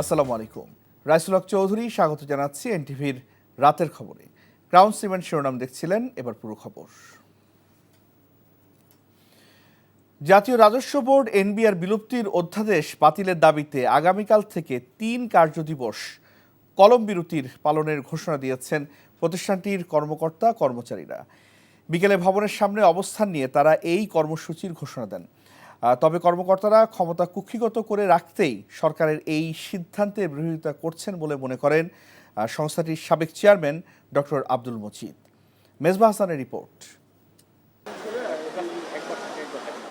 আসসালামু আলাইকুম। রাইসুল হক চৌধুরী স্বাগত জানাচ্ছি এনটিভির রাতের খবরে। ক্রাউন সিমেন্ট শিরোনাম দেখছিলেন, এবার পুরো খবর। জাতীয় রাজস্ব বোর্ড এনবিআর বিলুপ্তির অধ্যাদেশ বাতিলের দাবিতে আগামীকাল থেকে ৩ কার্যদিবস কলম বিরতির পালনের ঘোষণা দিয়েছেন প্রতিষ্ঠানটির কর্মকর্তা কর্মচারীরা। বিকেলে ভবনের সামনে অবস্থান নিয়ে তারা এই কর্মসূচির ঘোষণা দেন। তবে কর্মকর্তারা ক্ষমতা কুক্ষিগত করে রাখতেই সরকারের এই সিদ্ধান্তের বিরোধিতা করছেন বলে মনে করেন সংস্থাটির সাবেক চেয়ারম্যান ডক্টর আব্দুল মজিদ। মেজবা হাসানের রিপোর্ট।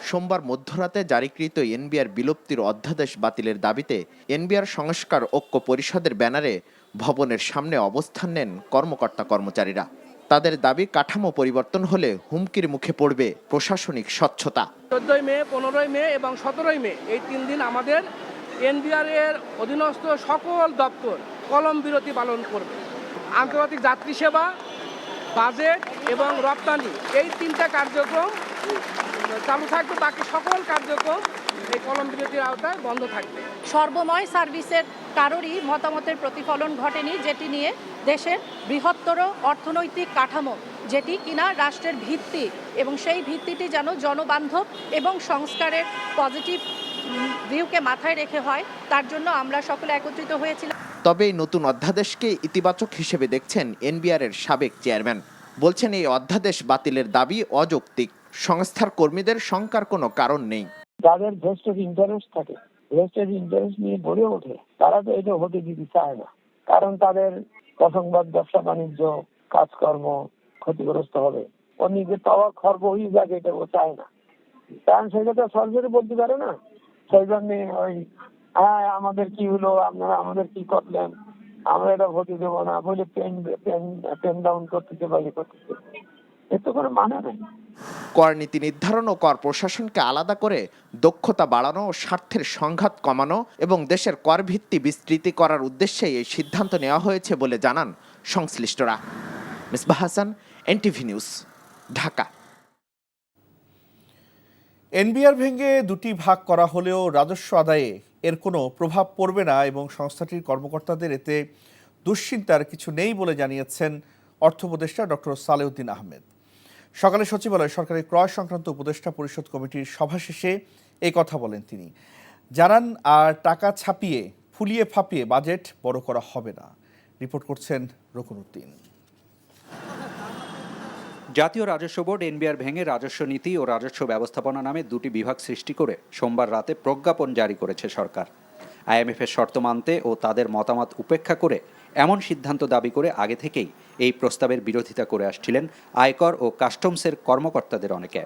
সোমবার মধ্যরাতে জারিকৃত এনবিআর বিলুপ্তির অধ্যাদেশ বাতিলের দাবিতে এনবিআর সংস্কার ঐক্য পরিষদের ব্যানারে ভবনের সামনে অবস্থান নেন কর্মকর্তা কর্মচারীরা। তাদের দাবি কাঠামো পরিবর্তন হলে হুমকির মুখে পড়বে প্রশাসনিক স্বচ্ছতা। 14 মে, 15 মে এবং 17 মে এই 3 দিন আমাদের এনবিআর এর অধীনস্থ সকল দপ্তর কলম বিরতি পালন করবে। আন্তর্জাতিক যাত্রী সেবা, বাজেট এবং রপ্তানি এই 3টা কার্যক্রম চালু থাকবে, বাকি সকল কার্যক্রম এই কলম বিরতির আওতায় বন্ধ থাকবে। সর্বময় সার্ভিসের কারোরই মতামতের প্রতিফলন ঘটেনি, যেটি নিয়ে দেশের বৃহত্তর অর্থনৈতিক কাঠামো, যেটি কিনা রাষ্ট্রের ভিত্তি, এবং সেই ভিত্তিটি যেন জনবান্ধব এবং সংস্কারের পজিটিভ ভিউকে মাথায় রেখে হয়, তার জন্য আমরা সকলে একত্রিত হয়েছিলাম। তবে এই নতুন অধ্যাদেশকে ইতিবাচক হিসেবে দেখছেন এনবিআর এর সাবেক চেয়ারম্যান। বলছেন এই অধ্যাদেশ বাতিলের দাবি অযৌক্তিক। সংস্থার কর্মীদের শঙ্কার কোনো কারণ নেই। যাদের ভেস্টেড ইন্টারেস্ট থাকে, ভেস্টেড ইন্টারেস্ট নিয়ে গড়ে ওঠে, তারা তো এটা হতে দিতে চায় না, কারণ তাদের প্রসংবাদ, ব্যবসা বাণিজ্য, কাজকর্ম ক্ষতিগ্রস্ত হবে। ও নিজে পাওয়া খর্ব হয়ে যাবে, এটা ও চায় না, কারণ সেটা তো সরকারি বলতে পারে না। সেই জন্য ওই আমাদের কি হলো, আপনারা আমাদের কি করলেন, আমরা এটা হতে দেবো না বলে পেন ডাউন করতেছে বা করতেছে, এর তো কোনো মানে নেই। কর নীতি নির্ধারণ ও কর প্রশাসনকে আলাদা করে দক্ষতা বাড়ানো ও স্বার্থের সংঘাত কমানো এবং দেশের কর ভিত্তি বিস্তৃতি করার উদ্দেশ্যে এই সিদ্ধান্ত নেওয়া হয়েছে বলে জানান সংশ্লিষ্টরা। Misbah Hasan, NTV news, Dhaka. NBR ভেঙে 2টি ভাগ করা হলেও রাজস্ব আদায়ে এর কোনো প্রভাব পড়বে না এবং সংস্থাটির কর্মকর্তাদের এতে দুশ্চিন্তার কিছু নেই বলে জানিয়েছেন অর্থ উপদেষ্টা ডক্টর সালেউদ্দিন আহমেদ। সকালে সচিবালয়ে সরকারি ক্রয় সংক্রান্ত উপদেষ্টা পরিষদ কমিটির সভা শেষে এই কথা বলেন তিনি। জানান, আর টাকা ছাপিয়ে ফুলিয়ে ফাঁপিয়ে বাজেট বড় করা হবে না। রিপোর্ট করছেন রকুনউদ্দিন। জাতীয় রাজস্ব বোর্ড এনবিআর ভেঙে রাজস্ব নীতি ও রাজস্ব ব্যবস্থাপনা নামে 2টি বিভাগ সৃষ্টি করে সোমবার রাতে প্রজ্ঞাপন জারি করেছে সরকার। আইএমএফের শর্ত মানতে ও তাদের মতামত উপেক্ষা করে এমন সিদ্ধান্ত দাবি করে আগে থেকেই এই প্রস্তাবের বিরোধিতা করে আসছিলেন আয়কর ও কাস্টমসের কর্মকর্তাদের অনেকে।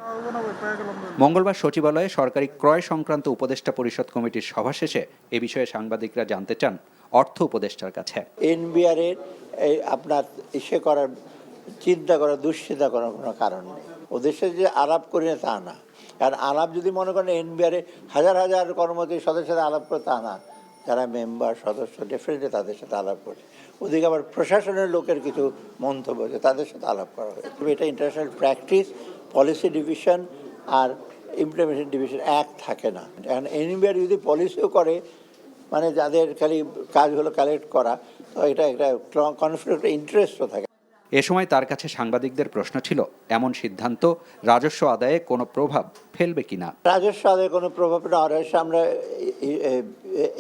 মঙ্গলবার সচিবালয়ে সরকারি ক্রয় সংক্রান্ত উপদেষ্টা পরিষদ কমিটির সভা শেষে এ বিষয়ে সাংবাদিকরা জানতে চান অর্থ উপদেষ্টার কাছে। এনবিআর এর আপনার করার চিন্তা করা, দুশ্চিন্তা করার কোনো কারণ নেই। ওদের সাথে যে আলাপ করি না তা না, কারণ আলাপ যদি মনে করেন এনবিআরে হাজার হাজার কর্মচারী সদস্যের সাথে আলাপ করে তা না, যারা মেম্বার সদস্য ডেফিনেটলি তাদের সাথে আলাপ করছে। ওদিকে আবার প্রশাসনের লোকের কিছু মন্তব্য আছে, তাদের সাথে আলাপ করা হয়েছে। এটা ইন্টারন্যাশনাল প্র্যাকটিস, পলিসি ডিভিশন আর ইমপ্লিমেন্টেশন ডিভিশন এক থাকে না। এখন এনবিআর যদি পলিসিও করে, মানে যাদের খালি কাজ হলো কালেক্ট করা, তো এটা একটা কনফ্লিক্ট ইন্টারেস্টও থাকে। এ সময় তার কাছে সাংবাদিকদের প্রশ্ন ছিল, এমন সিদ্ধান্ত রাজস্ব আদায়ে কোনো প্রভাব ফেলবে কিনা। রাজস্ব আদায়ে কোনো প্রভাব না, রাজস্ব আমরা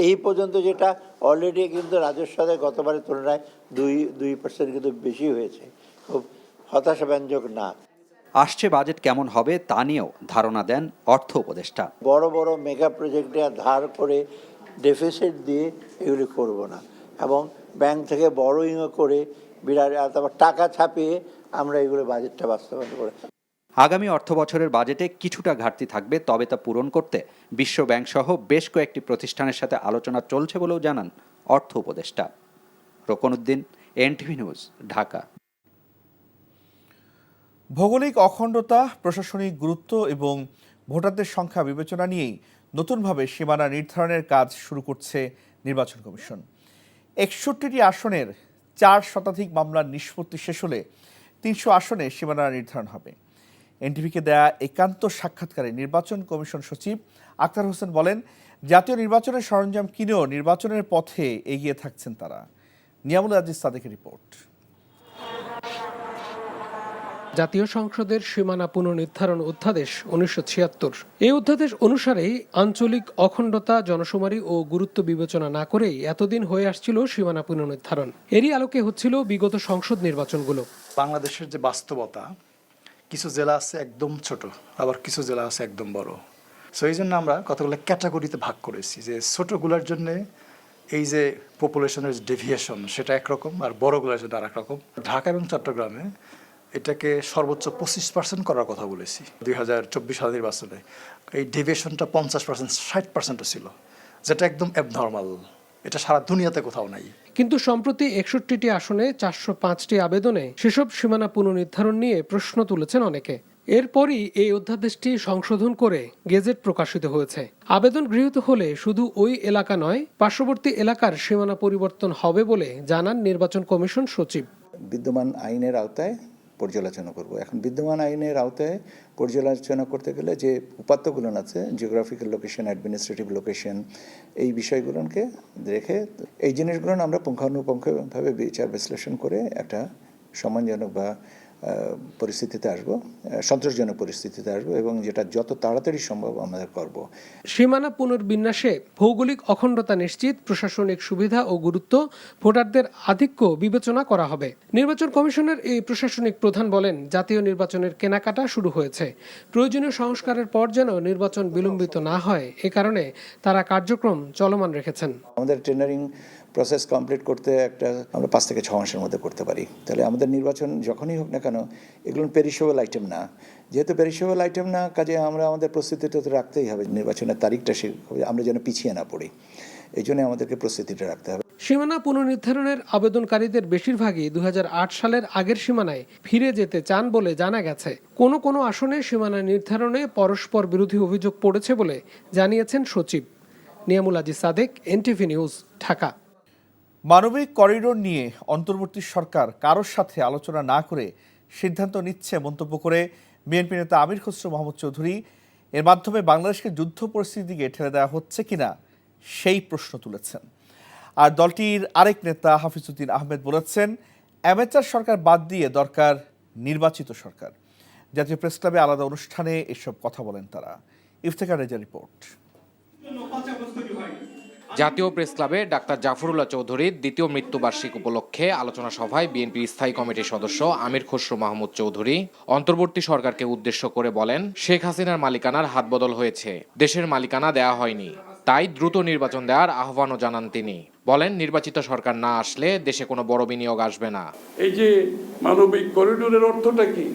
এই পর্যন্ত যেটা অলরেডি কিন্তু রাজস্ব আদায় গতবারের তুলনায় 2% কিন্তু বেশি হয়েছে, খুব হতাশাব্যঞ্জক না। আসছে বাজেট কেমন হবে তা নিয়েও ধারণা দেন অর্থ উপদেষ্টা। বড় বড় মেগা প্রজেক্টে ধার করে ডেফিসিট দিয়ে এগুলি করব না, এবং ব্যাংক থেকে বড়োইংও করে বিরাট তারপর টাকা ছাপিয়ে আমরা এগুলো বাজেটটা বাস্তবায়ন করে। আগামী অর্থ বছরের বাজেটে কিছুটা ঘাটতি থাকবে, তবে তা পূরণ করতে বিশ্ব ব্যাংক সহ বেশ কয়েকটি প্রতিষ্ঠানের সাথে আলোচনা চলছে বলেও জানান অর্থ উপদেষ্টা। রকুনউদ্দিন, এনটিভি নিউজ, ঢাকা। ভৌগোলিক অখণ্ডতা, প্রশাসনিক গুরুত্ব এবং ভোটারদের সংখ্যা বিবেচনা নিয়েই নতুনভাবে সীমানা নির্ধারণের কাজ শুরু করছে নির্বাচন কমিশন। 61টি আসনের 4% মামলার নিষ্পত্তি শেষ হলে 300 আসনে সীমানা নির্ধারণ হবে। এনটিভিকে দেয়া একান্ত সাক্ষাৎকারে নির্বাচন কমিশন সচিব আক্তার হোসেন বলেন, জাতীয় নির্বাচনের সরঞ্জাম কিনেও নির্বাচনের পথে এগিয়ে থাকছেন তারা। নিয়ামুল আজিজ সাদেকের রিপোর্ট। জাতীয় সংসদের সীমানা পুনর্নির্ধারণ অধ্যাদেশ 1976। এই অধ্যাদেশ অনুসারেই আঞ্চলিক অখণ্ডতা, জনশুমারি ও গুরুত্ব বিবেচনা না করেই এতদিন হয়ে আসছিল সীমানা পুনর্নির্ধারণ। এরই আলোকে হচ্ছিল বিগত সংসদ নির্বাচনগুলো। বাংলাদেশের যে বাস্তবতা, কিছু জেলা আছে একদম ছোট, আবার কিছু জেলা আছে একদম বড়। সো এই জন্য আমরা কতগুলো ক্যাটাগরিতে ভাগ করেছি, যে ছোটগুলোর জন্য এই যে পপুলেশনের ডেভিয়েশন সেটা একরকম, আর বড়গুলোর জন্য আর এক রকম। ঢাকা এবং চট্টগ্রামে এটাকে সর্বোচ্চ 25% করার কথা বলেছি 2024 সাল নির্বাচনে। এই ডেভিয়েশনটা 50%, 60% ছিল, যেটা একদম অ্যাবনর্মাল। এটা সারা দুনিয়াতে কোথাও নাই। কিন্তু সম্প্রতি 61টি আসনে 405টি আবেদনে সেসব সীমানা পুনর্নির্ধারণ নিয়ে প্রশ্ন তুলেছেন অনেকে। এরপরই এই অধ্যাদেশটি সংশোধন করে গেজেট প্রকাশিত হয়েছে। আবেদন গৃহীত হলে শুধু ওই এলাকা নয়, পার্শ্ববর্তী এলাকার সীমানা পরিবর্তন হবে বলে জানান নির্বাচন কমিশন সচিব। বিদ্যমান আইনের আওতায় পর্যালোচনা করব। এখন বিদ্যমান আইনের আওতায় পর্যালোচনা করতে গেলে যে উপাত্তগুলো আছে, জিওগ্রাফিক্যাল লোকেশন, অ্যাডমিনিস্ট্রেটিভ লোকেশন, এই বিষয়গুলোকে রেখে এই জিনিসগুলো আমরা পুঙ্খানুপুঙ্খভাবে বিচার বিশ্লেষণ করে একটা সম্মানজনক বা পরিস্থিতিতে আসবো, সন্তোষজনক পরিস্থিতিতে আসবো, এবং যেটা যত তাড়াতাড়ি সম্ভব আমরা করব। সীমানা পুনর্বিন্যাসে ভৌগোলিক অখণ্ডতা নিশ্চিত, প্রশাসনিক সুবিধা ও গুরুত্ব, ভোটারদের আধিক্য বিবেচনা করা হবে। নির্বাচন কমিশনের এই প্রশাসনিক প্রধান বলেন, জাতীয় নির্বাচনের কেনাকাটা শুরু হয়েছে। প্রয়োজনীয় সংস্কারের পর যেন নির্বাচন বিলম্বিত না হয়, এ কারণে তারা কার্যক্রম চলমান রেখেছেন। আমাদের টেন্ডারিং প্রসেস কমপ্লিট করতে আমরা 5 থেকে 6 মাসের মধ্যে করতে পারি। তাহলে আমাদের নির্বাচন যখনই হোক না কেন, এগুলো পেরিশেবল আইটেম না। যেহেতু পেরিশেবল আইটেম না, কাজে আমরা আমাদের প্রস্তুতিটা তো রাখতেই হবে। নির্বাচনের তারিখটা আমরা যেন পিছিয়ে না পড়ি, এই জন্য আমাদেরকে প্রস্তুতিটা রাখতে হবে। সীমানা পুনর্নির্ধারণের আবেদনকারীদের বেশিরভাগই 2008 সালের আগের সীমানায় ফিরে যেতে চান বলে জানা গেছে। কোনো আসনে সীমানা নির্ধারণে পরস্পর বিরোধী অভিযোগ পড়েছে বলে জানিয়েছেন সচিব। Niamul Aziz Sadek, NTV news, Dhaka. মানবিক করিডোর নিয়ে অন্তর্বর্তী সরকার কারোর সাথে আলোচনা না করে সিদ্ধান্ত নিচ্ছে মন্তব্য করে বিএনপি নেতা আমির খসরু মাহমুদ চৌধুরী এর মাধ্যমে বাংলাদেশকে যুদ্ধ পরিস্থিতির দিকে ঠেলে দেওয়া হচ্ছে কিনা সেই প্রশ্ন তুলেছেন। আর দলটির আরেক নেতা হাফিজউদ্দিন আহমেদ বলেছেন, অ্যামেচার সরকার বাদ দিয়ে দরকার নির্বাচিত সরকার। জাতীয় প্রেস ক্লাবে আলাদা অনুষ্ঠানে এসব কথা বলেন তারা। ইফতেখার রেজার রিপোর্ট। জাতীয় প্রেস ক্লাবে ডাক্তার জাফরুল্লাহ চৌধুরীর দ্বিতীয় মৃত্যুবার্ষিকী উপলক্ষে আলোচনা সভায় বিএনপির স্থায়ী কমিটির সদস্য আমির খসরু মাহমুদ চৌধুরী অন্তর্বর্তী সরকারকে উদ্দেশ্য করে বলেন, শেখ হাসিনার মালিকানার হাতবদল হয়েছে, দেশের মালিকানা দেয়া হয়নি, তাই দ্রুত নির্বাচন দেওয়ার আহ্বানও জানান তিনি। বলেন, নির্বাচিত সরকার না আসলে দেশে কোনো বড় বিনিয়োগ আসবে না। এই যে মানবিক করিডোরের অর্থটা কি,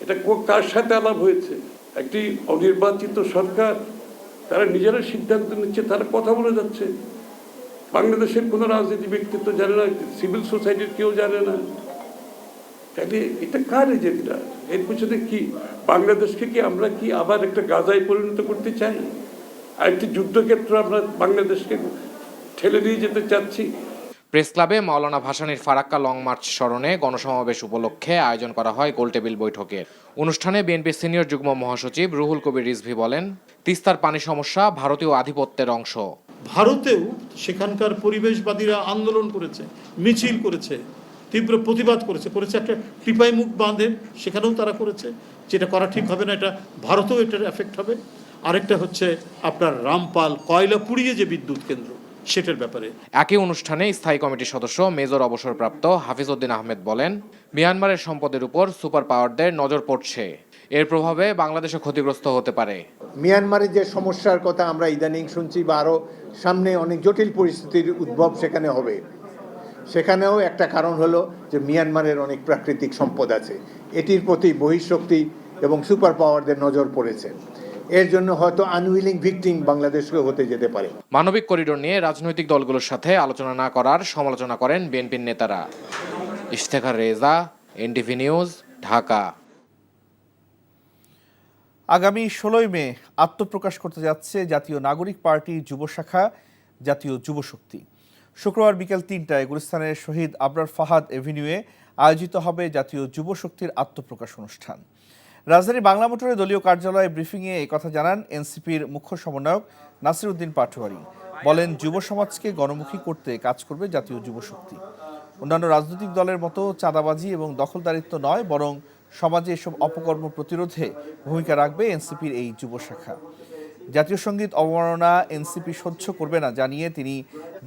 এটা কার সাথে আলাপ হয়েছে? একটি অনির্বাচিত সরকার, তারা নিজেরা সিদ্ধান্ত নিচ্ছে, তারা কথা বলে যাচ্ছে। বাংলাদেশের কোনো রাজনীতি ব্যক্তিত্ব জানে না, সিভিল সোসাইটির কেউ জানে না। তাহলে এটা কার এজেন্ডা? এর পিছনে কি? বাংলাদেশকে কি আমরা কি আবার একটা গাজায় পরিণত করতে চাই? আর একটি যুদ্ধক্ষেত্র আমরা বাংলাদেশকে ঠেলে দিয়ে যেতে চাচ্ছি? প্রেস ক্লাবে মাওলানা ভাসানীর ফারাক্কা লং মার্চ স্মরণে গণসমাবেশ উপলক্ষে আয়োজন করা হয় গোলটেবিল বৈঠকের। অনুষ্ঠানে বিএনপির সিনিয়র যুগ্ম মহাসচিব রুহুল কবির রিজভী বলেন, তিস্তার পানি সমস্যা ভারতীয় আধিপত্যের অংশ। ভারতেও সেখানকার পরিবেশবাদীরা আন্দোলন করেছে, মিছিল করেছে, তীব্র প্রতিবাদ করেছে একটা টিপাই মুখ বাঁধের, সেখানেও তারা করেছে। যেটা করা ঠিক হবে না, এটা ভারতেও এটার এফেক্ট হবে। আরেকটা হচ্ছে আপনার রামপাল কয়লা পুড়িয়ে যে বিদ্যুৎ কেন্দ্র, সেটার ব্যাপারে। একই অনুষ্ঠানে স্থায়ী কমিটির সদস্য মেজর অবসরপ্রাপ্ত হাফিজউদ্দিন আহমেদ বলেন, মিয়ানমারের সম্পদের উপর সুপার পাওয়ারদের নজর পড়ছে, এর প্রভাবে বাংলাদেশও ক্ষতিগ্রস্ত হতে পারে। মিয়ানমারের যে সমস্যার কথা আমরা ইদানিং শুনছি, বা আরও সামনে অনেক জটিল পরিস্থিতির উদ্ভব সেখানে হবে, সেখানেও একটা কারণ হলো যে মিয়ানমারের অনেক প্রাকৃতিক সম্পদ আছে, এটির প্রতি বহিঃশক্তি এবং সুপার পাওয়ারদের নজর পড়েছে। এর জন্য হয়তো আনউইলিং ভিকটিম বাংলাদেশকে হতে যেতে পারে। মানবিক করিডোর নিয়ে রাজনৈতিক দলগুলোর সাথে আলোচনা না করার সমালোচনা করেন বিএনপির নেতারা। Iftekhar Reza, NTV news, Dhaka. আগামী 16 মে আত্মপ্রকাশ করতে যাচ্ছে জাতীয় নাগরিক পার্টি যুব শাখা জাতীয় যুব শক্তি। শুক্রবার বিকেল 3টায় গুলিস্তানের শহীদ আবরার ফাহাদ এভিনিউয়ে আয়োজিত হবে জাতীয় যুব শক্তির আত্মপ্রকাশ অনুষ্ঠান। রাজধানী বাংলা মোটরে দলীয় কার্যালয়ে ব্রিফিংয়ে এই কথা জানান এনসিপির মুখ্য সমন্বয়ক নাসির উদ্দিন পাটোয়ারি। বলেন, যুব সমাজকে গণমুখী করতে কাজ করবে জাতীয় যুব শক্তি। অন্যান্য রাজনৈতিক দলের মতো চাঁদাবাজি এবং দখলদারিত্ব নয়, বরং সমাজে এসব অপকর্ম প্রতিরোধে ভূমিকা রাখবে এনসিপির এই যুব শাখা। জাতীয় সঙ্গীত অবমাননা এনসিপি সহ্য করবে না জানিয়ে তিনি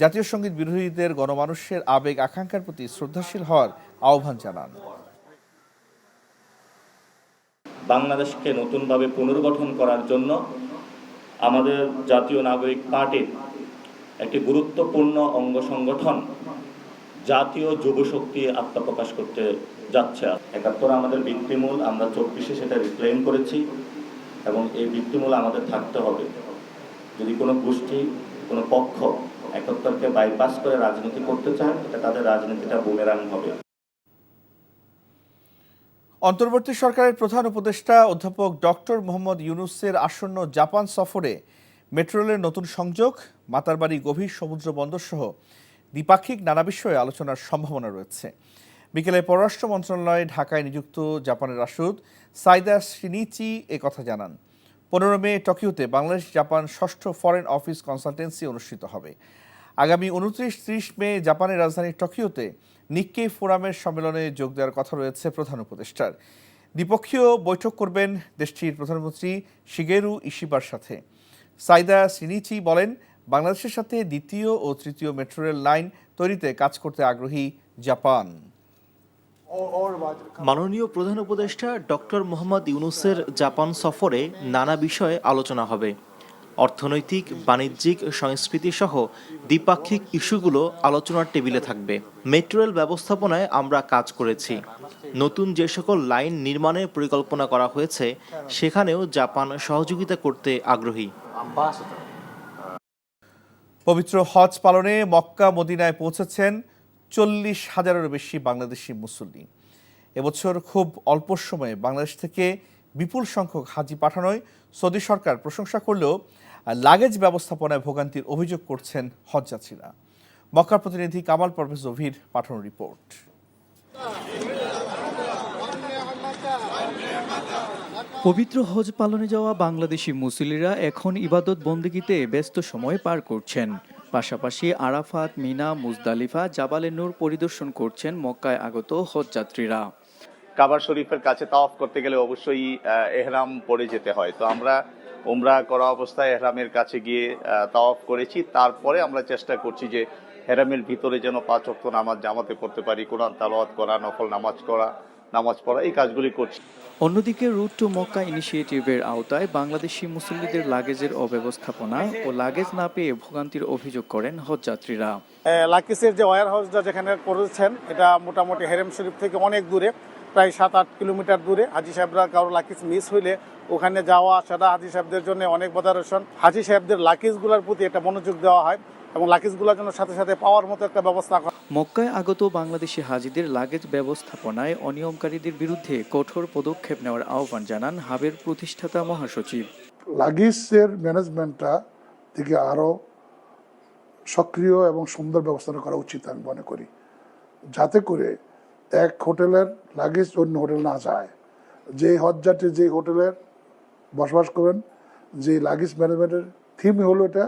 জাতীয় সঙ্গীত বিরোধীদের গণমানুষের আবেগ আকাঙ্ক্ষার প্রতি শ্রদ্ধাশীল হওয়ার আহ্বান জানান। বাংলাদেশকে নতুনভাবে পুনর্গঠন করার জন্য আমাদের জাতীয় নাগরিক পার্টির একটি গুরুত্বপূর্ণ অঙ্গ সংগঠন জাতীয় যুব শক্তি আত্মপ্রকাশ করতে যাচ্ছে। ৭১ আমাদের ভিত্তিমূল, আমরা ২৪-এ সেটা রিক্লেম করেছি এবং এই ভিত্তিমূল আমাদের থাকতে হবে। যদি কোনো গোষ্ঠী, কোনো পক্ষ ৭১কে বাইপাস করে রাজনীতি করতে চায়, এটা তাদের রাজনীতিটা বুমেরাং হবে। অন্তর্বর্তী সরকারের প্রধান উপদেষ্টা অধ্যাপক ডক্টর মোহাম্মদ ইউনূসের আসন্ন জাপান সফরে মেট্রো রেলের নতুন সংযোগ, মাতারবাড়ি গভীর সমুদ্র বন্দর সহ দ্বিপাক্ষিক নানা বিষয়ে আলোচনার সম্ভাবনা রয়েছে। বিকেলে পররাষ্ট্র মন্ত্রণালয়ে ঢাকায় নিযুক্ত জাপানের রাষ্ট্রদূত সাইদা শিনিচি একথা জানান। 15 মে টোকিওতে বাংলাদেশ জাপান ষষ্ঠ ফরেন অফিস কনসালটেন্সি অনুষ্ঠিত হবে। আগামী 29-30 মে জাপানের রাজধানী টোকিওতে নিক্কেই ফোরামের সম্মেলনে যোগ দেওয়ার কথা রয়েছে প্রধান উপদেষ্টার। দ্বিপক্ষীয় বৈঠক করবেন দেশটির প্রধানমন্ত্রী শিগেরু ইশিবার সাথে। সাইদা শিনিচি বলেন, বাংলাদেশের সাথে দ্বিতীয় ও তৃতীয় মেট্রো রেল লাইন তৈরিতে কাজ করতে আগ্রহী জাপান। মাননীয় প্রধান উপদেষ্টা ডক্টর মোহাম্মদ ইউনূসের জাপান সফরে নানা বিষয়ে আলোচনা হবে। অর্থনৈতিক, বাণিজ্যিক, সংস্কৃতি সহ দ্বিপাক্ষিক ইস্যুগুলো আলোচনার টেবিলে থাকবে। মেট্রো রেল ব্যবস্থাপনায় আমরা কাজ করেছি। নতুন যে সকল লাইন নির্মাণের পরিকল্পনা করা হয়েছে সেখানেও জাপান সহযোগিতা করতে আগ্রহী। পবিত্র হজ পালনে মক্কা মদিনায় পৌঁছেছেন 40,000-এরও বেশি বাংলাদেশি মুসল্লি। এবছর খুব অল্প সময়ে বাংলাদেশ থেকে বিপুল সংখ্যক হাজি পাঠানোয় সৌদি সরকার প্রশংসা করলেও লাগেজ ব্যবস্থাপনায় ভোগান্তির অভিযোগ করছেন হজযাত্রীরা। মক্কার প্রতিনিধি কামাল পারভেজ জহির পাঠানো রিপোর্ট। পবিত্র হজ পালনে যাওয়া বাংলাদেশি মুসল্লিরা এখন ইবাদত বন্দেগীতে ব্যস্ত সময় পার করছেন। পাশাপাশি আরাফাত, মিনা, মুজদালিফা, জাবালে নূর পরিদর্শন করছেন মক্কায় আগত হজযাত্রীরা। কাবা শরীফের কাছে তাওয়াফ করতে গেলে অবশ্যই এহরাম পরে যেতে হয়। তো আমরা উমরা করা অবস্থায় এহরামের কাছে গিয়ে তাওয়াফ করেছি। তারপরে আমরা চেষ্টা করছি যে এহরামের ভিতরে যেন 5 ওয়াক্ত নামাজ জামাতে পড়তে পারি, কোরআন তেলাওয়াত করা, নফল নামাজ পড়া, এই কাজগুলি করছি। অন্যদিকে রুট টু মক্কা ইনিশিয়েটিভের আওতায় বাংলাদেশি মুসল্লিদের লাগেজের অব্যবস্থাপনা ও লাগেজ না পেয়ে ভোগান্তির অভিযোগ করেন হজযাত্রীরা। লাকিসের যে ওয়্যার হাউসটা যেখানে করেছেন, এটা মোটামুটি হেরেম শরীফ থেকে অনেক দূরে, প্রায় 7-8 কিলোমিটার দূরে। হাজি সাহেবরা কারো লাকিস মিস হইলে ওখানে যাওয়া আসাটা হাজি সাহেবদের জন্য অনেক বদারসন। হাজি সাহেবদের লাকিসগুলোর প্রতি একটা মনোযোগ দেওয়া হয় এবং লাকিসগুলোর জন্য সাথে সাথে পাওয়ার মতো একটা ব্যবস্থা করা। মক্কায় আগত বাংলাদেশি হাজিদের লাগেজ ব্যবস্থাপনায় অনিয়মকারীদের বিরুদ্ধে কঠোর পদক্ষেপ নেওয়ার আহ্বান জানান হাবের প্রতিষ্ঠাতা মহাসচিব। লাগেজের ম্যানেজমেন্টটা থেকে আরও সক্রিয় এবং সুন্দর ব্যবস্থা করা উচিত আমি মনে করি, যাতে করে এক হোটেলের লাগেজ অন্য হোটেল না যায়। যে হজযাত্রী যে হোটেলের বসবাস করেন, যে লাগেজ ম্যানেজমেন্টের থিম হলো, এটা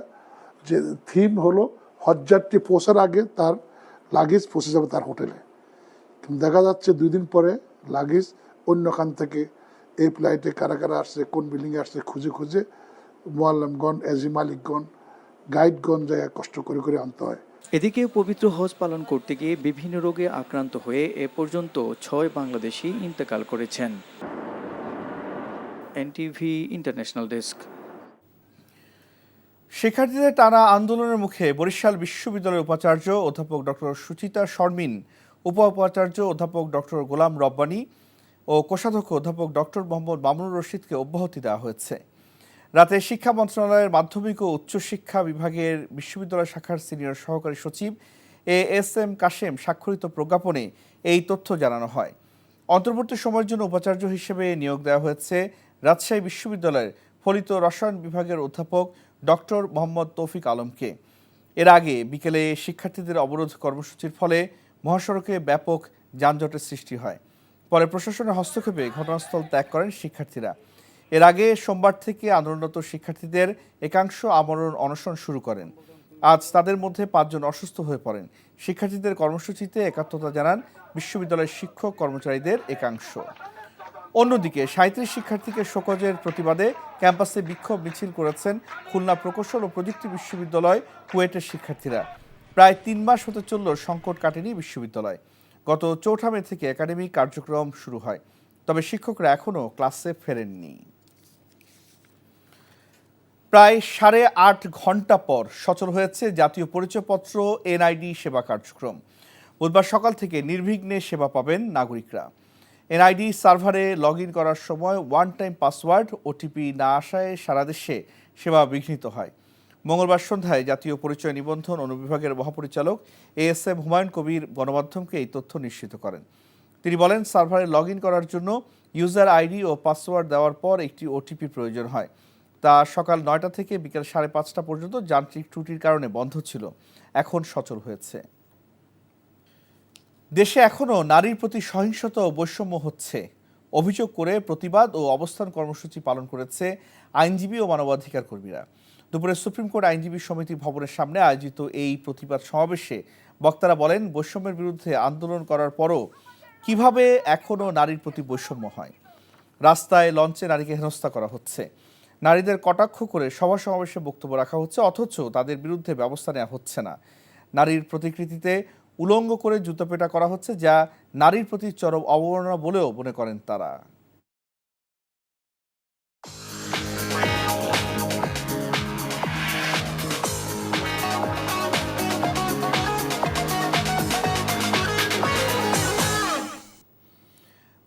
যে থিম হলো হজযাত্রী পৌঁছার আগে তার লাগেজ পৌঁছে যাবে তার হোটেলে। কিন্তু দেখা যাচ্ছে 2 দিন পরে লাগেজ অন্য খান থেকে এই ফ্লাইটে কারা কারা আসছে, কোন বিল্ডিংয়ে আসছে খুঁজে খুঁজে মোয়াল্লামগণ, এজি মালিকগণ, গাইডগণ যায় কষ্ট করে করে আনতে হয়। এদিকে পবিত্র হজ পালন করতে গিয়ে বিভিন্ন রোগে আক্রান্ত হয়ে এ পর্যন্ত 6 বাংলাদেশি ইন্তেকাল করেছেন। NTV international desk. শিক্ষার্থীদের টানা আন্দোলনের মুখে বরিশাল বিশ্ববিদ্যালয়ের উপাচার্য অধ্যাপক ডক্টর সুচিতা শর্মিন, উপাচার্য অধ্যাপক ডক্টর গোলাম রব্বানী ও কোষাধ্যক্ষ অধ্যাপক ডক্টর মোহাম্মদ মামুনুর রশিদকে অব্যাহতি দেওয়া হয়েছে। রাতে শিক্ষা মন্ত্রণালয়ের মাধ্যমিক ও উচ্চশিক্ষা বিভাগের বিশ্ববিদ্যালয় শাখার সিনিয়র সহকারী সচিব এএসএম কাশেম স্বাক্ষরিত প্রজ্ঞাপনে এই তথ্য জানানো হয়। অন্তর্বর্তী সময়ের জন্য উপাচার্য হিসেবে নিয়োগ দেওয়া হয়েছে রাজশাহী বিশ্ববিদ্যালয়ের ফলিত রসায়ন বিভাগের অধ্যাপক ডক্টর মোহাম্মদ তৌফিক আলমকে। এর আগে বিকেলে শিক্ষার্থীদের অবরোধ কর্মসূচির ফলে মহাসড়কে ব্যাপক যানজটের সৃষ্টি হয়। পরে প্রশাসনের হস্তক্ষেপে ঘটনাস্থল ত্যাগ করেন শিক্ষার্থীরা। এর আগে সোমবার থেকে আন্দোলনরত শিক্ষার্থীদের একাংশ আমরণ অনশন শুরু করেন। আজ তাদের মধ্যে 5 জন অসুস্থ হয়ে পড়েন। শিক্ষার্থীদের কর্মসূচিতে একাত্মতা জানান বিশ্ববিদ্যালয়ের শিক্ষক কর্মচারীদের একাংশ। অন্যদিকে 37 শিক্ষার্থীকে শোকজের প্রতিবাদে ক্যাম্পাসে বিক্ষোভ মিছিল করেছেন খুলনা প্রকৌশল ও প্রযুক্তি বিশ্ববিদ্যালয় কুয়েটের শিক্ষার্থীরা। প্রায় 3 মাস হতে চলল সংকট কাটেনি বিশ্ববিদ্যালয়। গত 4 মে থেকে একাডেমিক কার্যক্রম শুরু হয়, তবে শিক্ষকরা এখনও ক্লাসে ফেরেননি। প্রায় 8.5 ঘন্টা পর সচল হয়েছে জাতীয় পরিচয়পত্র এনআইডি সেবা কার্যক্রম। বুধবার সকাল থেকে নির্বিঘ্নে সেবা পাবেন নাগরিকরা। এনআইডি সার্ভারে লগ ইন করার সময় ওয়ান টাইম পাসওয়ার্ড ওটিপি না আসায় সারা দেশে সেবা বিঘ্নিত হয়। মঙ্গলবার সন্ধ্যায় জাতীয় পরিচয় নিবন্ধন অনুবিভাগের মহাপরিচালক ASM হুমায়ুন কবির গণমাধ্যমকে এই তথ্য নিশ্চিত করেন। তিনি বলেন, সার্ভারে লগ ইন করার জন্য ইউজার আইডি ও পাসওয়ার্ড দেওয়ার পর একটি ওটিপি প্রয়োজন হয়। তা সকাল 9টা থেকে বিকেল 5:30 পর্যন্ত যান্ত্রিক ত্রুটির কারণে বন্ধ ছিল, এখন সচল হয়েছে। দেশে এখনও নারীর প্রতি সহিংসতা ও বৈষম্য হচ্ছে অভিযোগ করে প্রতিবাদ ও অবস্থান কর্মসূচি পালন করেছে আইনজীবী ও মানবাধিকার কর্মীরা। দুপুরে সুপ্রিম কোর্ট আইনজীবী সমিতি ভবনের সামনে আয়োজিত এই প্রতিবাদ সমাবেশে বক্তারা বলেন, বৈষম্যের বিরুদ্ধে আন্দোলন করার পরও কিভাবে এখনও নারীর প্রতি বৈষম্য হয়। রাস্তায় লঞ্চে নারীকে হেনস্থা করা হচ্ছে, নারীদের কটাক্ষ করে সভা সমাবেশে বক্তব্য রাখা হচ্ছে, অথচ তাদের বিরুদ্ধে ব্যবস্থা নেওয়া হচ্ছে না। নারীর প্রতিকৃতিতে উলঙ্গ করে জুতোপেটা করা হচ্ছে, যা নারীর প্রতি চরম অবমাননা বলেও মনে করেন তারা।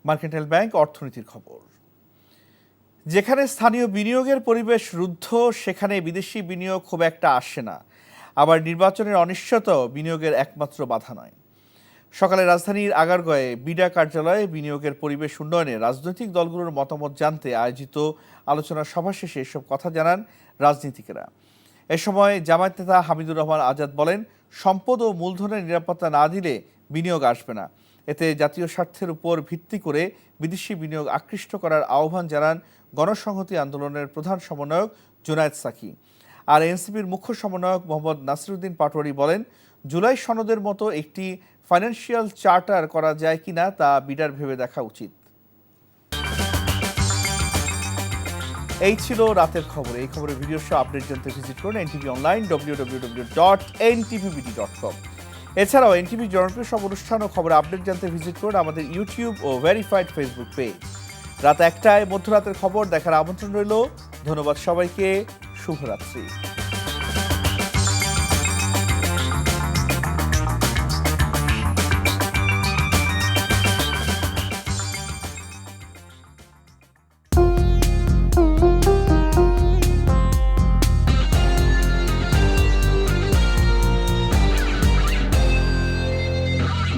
মার্কেন্টাইল ব্যাংক অর্থনীতির খবর। যেখানে স্থানীয় বিনিয়োগের পরিবেশ রুদ্ধ, সেখানে বিদেশি বিনিয়োগ খুব একটা আসে না। আবার নির্বাচনের অনিশ্চয়তাও বিনিয়োগের একমাত্র বাধা নয়। সকালে রাজধানীর আগারগাঁয়ে বিডা কার্যালয়ে বিনিয়োগের পরিবেশ উন্নয়নে রাজনৈতিক দলগুলোর মতামত জানতে আয়োজিত আলোচনা সভা শেষে এসব কথা জানান রাজনীতিকেরা। এ সময় জামায়াত নেতা হামিদুর রহমান আজাদ বলেন, সম্পদ ও মূলধনের নিরাপত্তা না দিলে বিনিয়োগ আসবে না। এতে জাতীয় স্বার্থের উপর ভিত্তি করে বিদেশি বিনিয়োগ আকৃষ্ট করার আহ্বান জানান গণসংহতি আন্দোলনের প্রধান সমন্বয়ক জুনায়েদ সাকি। আর এনসিপির মুখ্য সমন্বয়ক মোহাম্মদ নাসিরুদ্দিন পাটোয়ারি বলেন, জুলাই সনদের মতো একটি ফাইন্যান্সিয়াল চার্টার করা যায় কিনা তা বিডার ভেবে দেখা উচিত। এই ছিল রাতের খবর। এই খবরের ভিডিও সহ আপডেট জানতে ভিজিট করুন NTV অনলাইন www.ntv.com। এছাড়াও এনটিভি জনপ্রিয় সব অনুষ্ঠান ও খবর আপডেট জানতে ভিজিট করুন আমাদের ইউটিউব ও ভেরিফাইড ফেসবুক পেজ। রাত 1টায় মধ্যরাতের খবর দেখার আমন্ত্রণ রইল। ধন্যবাদ সবাইকে, শুভরাত্রি।